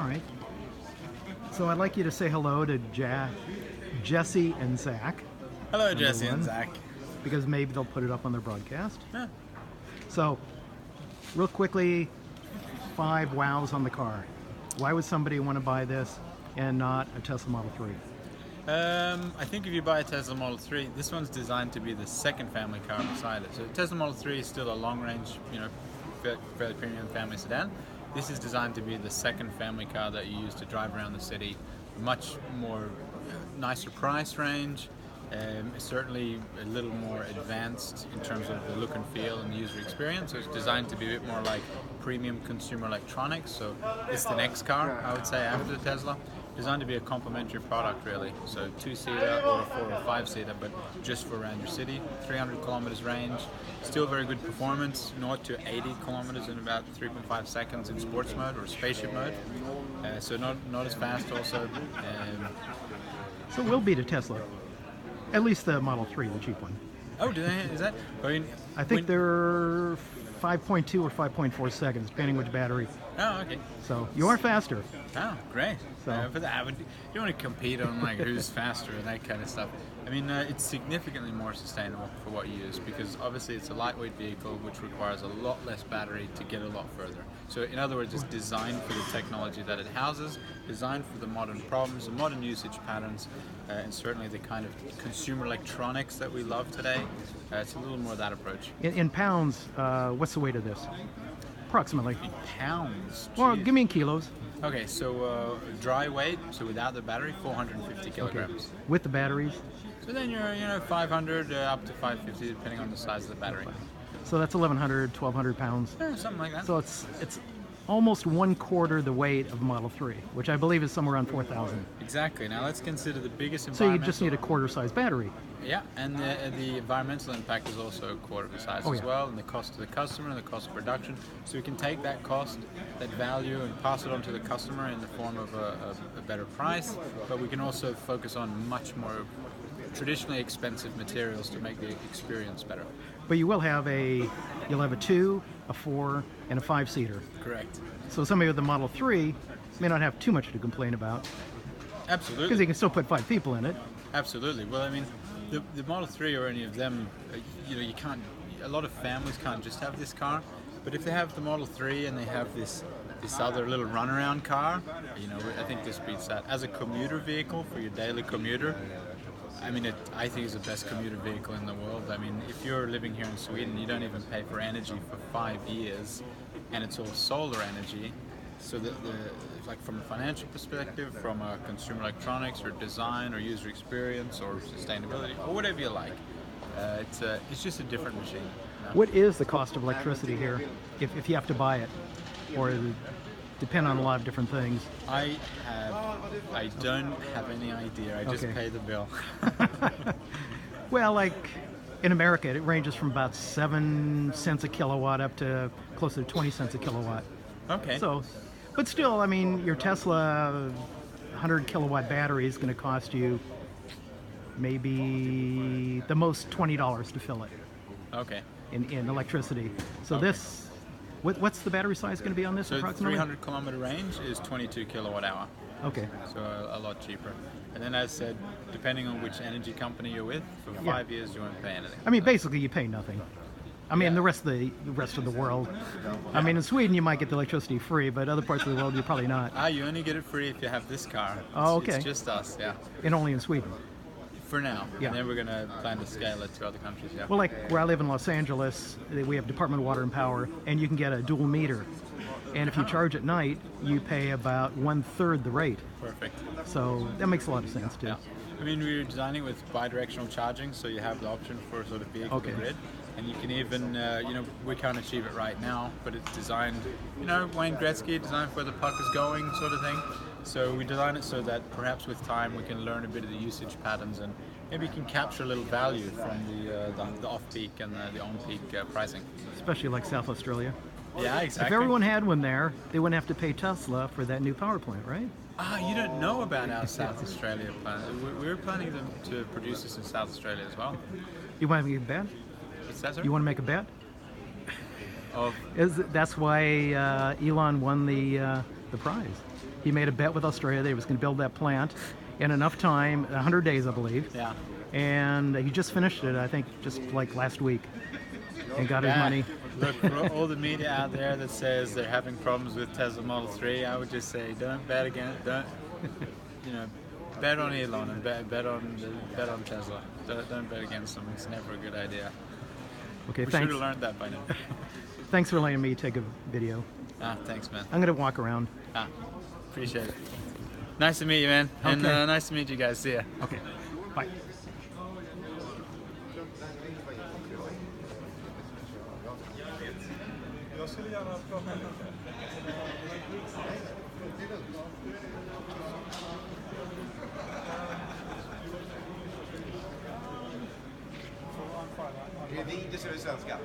right. So I'd like you to say hello to Jesse and Zach. Hello, number Jesse and one, Zach. Because maybe they'll put it up on their broadcast. Yeah. So, real quickly, 5 wows on the car. Why would somebody want to buy this and not a Tesla Model 3? I think if you buy a Tesla Model 3, this one's designed to be the second family car beside it. So Tesla Model 3 is still a long-range, fairly premium family sedan. This is designed to be the second family car that you use to drive around the city. Much more nicer price range. It's certainly a little more advanced in terms of the look and feel and the user experience. So it's designed to be a bit more like premium consumer electronics. So it's the next car, I would say, after the Tesla. Designed to be a complementary product, really. So 2-seater or a 4 or 5-seater, but just for around your city. 300 kilometers range. Still very good performance. 0 to 80 kilometers in about 3.5 seconds in sports mode or spaceship mode. So not as fast also. So we'll beat a Tesla. At least the Model 3, the cheap one. Oh, do they? Is that? I think they're 5.2 or 5.4 seconds, depending which battery. Oh, okay. So you are faster. Oh, great. So For that, you don't want to compete on like who's faster and that kind of stuff. I mean, it's significantly more sustainable for what you use because obviously it's a lightweight vehicle which requires a lot less battery to get a lot further. So in other words, it's designed for the technology that it houses, designed for the modern problems, the modern usage patterns, and certainly the kind of consumer electronics that we love today. It's a little more that approach. in pounds, what's the weight of this? Approximately. In pounds? Well, Jeez. give me in kilos. Okay, so dry weight, so without the battery, 450 kilograms. Okay. With the batteries? So then you're 500 up to 550 depending on the size of the battery. So that's 1,100, 1,200 pounds. Yeah, something like that. So it's almost 1/4 the weight of Model 3, which I believe is somewhere around 4,000. Exactly. Now let's consider the biggest So environmental... you just need a quarter-size battery. Yeah, and the environmental impact is also a quarter of the size as well, and the cost to the customer and the cost of production. So we can take that cost, that value, and pass it on to the customer in the form of a better price, but we can also focus on much more traditionally expensive materials to make the experience better. But you'll have a 2, a 4, and a 5-seater. Correct. So somebody with the Model 3 may not have too much to complain about. Absolutely. Because you can still put 5 people in it. Absolutely. Well, I mean, the Model 3 or any of them, you can't, a lot of families can't just have this car, but if they have the Model 3 and they have this other little runaround car, I think this beats that. As a commuter vehicle for your daily commuter, I mean, I think it's the best commuter vehicle in the world. I mean, if you're living here in Sweden, you don't even pay for energy for 5 years, and it's all solar energy. So like from a financial perspective, from a consumer electronics or design or user experience or sustainability or whatever you like, it's just a different machine. What is the cost of electricity here, if you have to buy it, or does it depend on a lot of different things? I don't have any idea. I just pay the bill. Well, like in America, it ranges from about 7 cents a kilowatt up to closer to 20 cents a kilowatt. Okay. So, but still, I mean, your Tesla 100 kilowatt battery is going to cost you maybe the most $20 to fill it. Okay. In electricity. So this, what's the battery size going to be on this approximately? 300 kilometer range is 22 kilowatt hour. Okay. So a lot cheaper. And then as said, depending on which energy company you're with, for 5 years you won't pay anything. I mean, basically you pay nothing. I mean, the rest of the world. I mean, in Sweden you might get the electricity free, but other parts of the world you're probably not. You only get it free if you have this car. Oh, okay. It's just us, yeah. And only in Sweden. For now. Yeah. And then we're going to plan to scale it to other countries, yeah. Well, like where I live in Los Angeles, we have Department of Water and Power, and you can get a dual meter. And if you charge at night, you pay about 1/3 the rate. Perfect. So that makes a lot of sense too. Yeah. I mean, we're designing with bi-directional charging, so you have the option for sort of vehicle to grid. And you can even, we can't achieve it right now, but it's designed, Wayne Gretzky designed for where the puck is going sort of thing. So we design it so that perhaps with time we can learn a bit of the usage patterns and maybe you can capture a little value from the off-peak and the on-peak pricing. Especially like South Australia. Yeah, exactly. If everyone had one there, they wouldn't have to pay Tesla for that new power plant, right? You don't know about our South Australia plan. We're planning to produce this in South Australia as well. You want to make a bet? What's that, sir? You want to make a bet? Of That's why Elon won the the prize. He made a bet with Australia that he was going to build that plant in enough time, 100 days, I believe. Yeah. And he just finished it, I think, just like last week, and got his money. Look, for all the media out there that says they're having problems with Tesla Model 3, I would just say don't bet against, don't, bet on Elon and bet on Tesla. Don't bet against them. It's never a good idea. Okay, We thanks. should have learned that by now. Thanks for letting me take a video. Thanks, man. I'm going to walk around. Appreciate it. Nice to meet you, man. And Okay. nice to meet you guys. See ya. Okay, bye. Är det videos eller svenska?